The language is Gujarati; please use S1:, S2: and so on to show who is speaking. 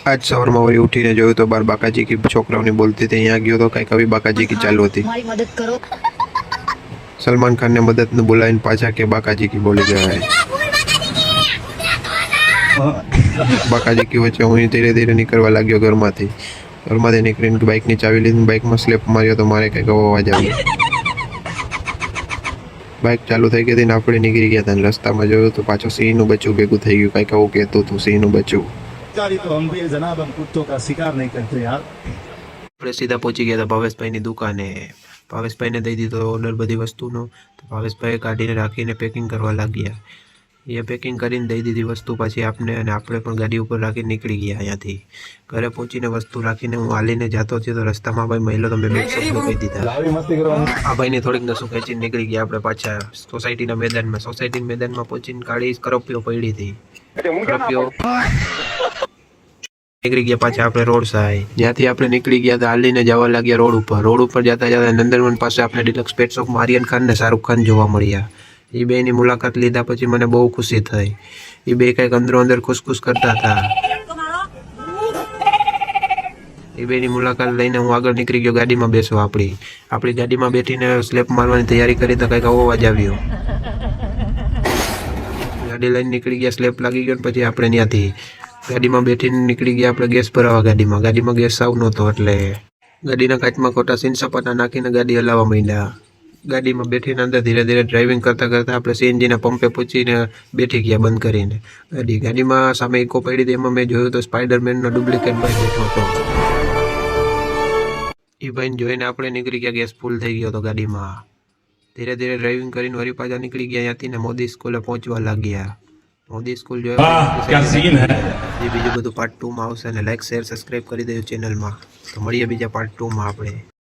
S1: आज સવારમાં વળી ઉઠીને જોયું તો બાર બાકાજી કી છોકરાઓની બોલતી હતી। અહીંયા ગયો તો કંઈક આવી બાકાજી કી ચાલુ હતી।
S2: हमारी मदद करो।
S1: सलमान खान ने मदद ने बुलाइन पाछा के बाकाजी की बोली गया है। बाकाजी की वच्चे हूँ धीरे धीरे निकलवा लाग्यो घरमांथी। घरमांथी निकळीने बाइकनी चावी लीधी, बाइकमां स्लेप मार्यो तो मारे कंईक एवो अवाज આવ્યો। बाइक चालू થઈ ગઈ હતી ને આપણે નીકળી ગયા હતા। રસ્તામાં જોયું તો પાછો સિંહનું બચ્ચું ભેગું થઈ ગયું। કંઈક આવું કહેતું હતું સિંહનું બચ્ચું।
S3: तो हम भी जनाब हम कुत्तों का शिकार नहीं करते यार।
S1: આપણે સીધા પહોંચી ગયા હતા ભાવેશભાઈની દુકાને। ભાવેશભાઈને દઈ દીધો ઓર્ડર બધી વસ્તુનો। તો ભાવેશભાઈ કાઢીને રાખીને પેકિંગ કરવા લાગ્યા। એ પેકિંગ કરીને દઈ દીધી વસ્તુ પાછી આપને, અને આપણે પણ ગાડી ઉપર રાખીને નીકળી ગયા અહીંયાથી। ઘરે પહોંચીને વસ્તુ રાખીને હું હાલીને જતો થયો તો રસ્તામાં ભાઈ મહિલો તો મેં બે શબ્દો કહી દીધા। આ ભાઈને થોડીક નસું ખેંચીને નીકળી ગયા આપણે પાછા સોસાયટીના મેદાનમાં। સોસાયટીના મેદાનમાં પહોંચીને કાળી કરપ્યો પડી હતી। કરપ્યો નીકળી ગયા પાછા આપણે રોડ સાઈડ। જ્યાંથી આપણે નીકળી ગયા હતા હાલીને જવા લાગ્યા રોડ ઉપર। રોડ ઉપર જતા જતા નંદનવન પાસે આપણે ડિલક્સ પેટ શોપમાં આર્યન ખાન ને શાહરુખ ખાન જોવા મળ્યા। એ બેની મુલાકાત લીધા પછી મને બહુ ખુશી થઈ। એ બે કંઈક અંદરો અંદર ખુશખુશ કરતા હતા। એ બેની મુલાકાત લઈને હું આગળ નીકળી ગયો ગાડીમાં બેસવા। આપણી ગાડીમાં બેઠીને સ્લેપ મારવાની તૈયારી કરી તો કંઈક આવો અવાજ આવ્યો। ગાડી લઈને નીકળી ગયા, સ્લેપ લાગી ગયો ને પછી આપણે ત્યાંથી ગાડીમાં બેઠીને નીકળી ગયા આપણે ગેસ ભરાવા। ગાડીમાં ગેસ સાવ નહોતો એટલે ગાડીના કાચમાં ખોટા સીન સપાટા નાખીને ગાડી હલાવવા માંડ્યા। ગાડીમાં બેઠીને અંદર ધીરે ધીરે ડ્રાઇવિંગ કરતાં કરતાં આપણે સીએનજીના પંપે પહોંચીને બેઠી ગયા બંધ કરીને ગાડીમાં સામે ઇકો પડી હતી। એમાં મેં જોયું તો સ્પાઈડરમેનનો ડુપ્લિકેટ ભાઈ બેઠો હતો। એ ભાઈને જોઈને આપણે નીકળી ગયા, ગેસ ફૂલ થઈ ગયો હતો ગાડીમાં। ધીરે ધીરે ડ્રાઇવિંગ કરીને વળી પાછા નીકળી ગયા ત્યાંથી ને મોદી સ્કૂલે પહોંચવા લાગ્યા। મોદી સ્કૂલ જોયા બીજું બધું પાર્ટ 2 માં આવશે, અને લાઈક શેર સબસ્ક્રાઈબ કરી દેજો ચેનલમાં। તો મળીએ બીજા પાર્ટ 2 માં આપણે।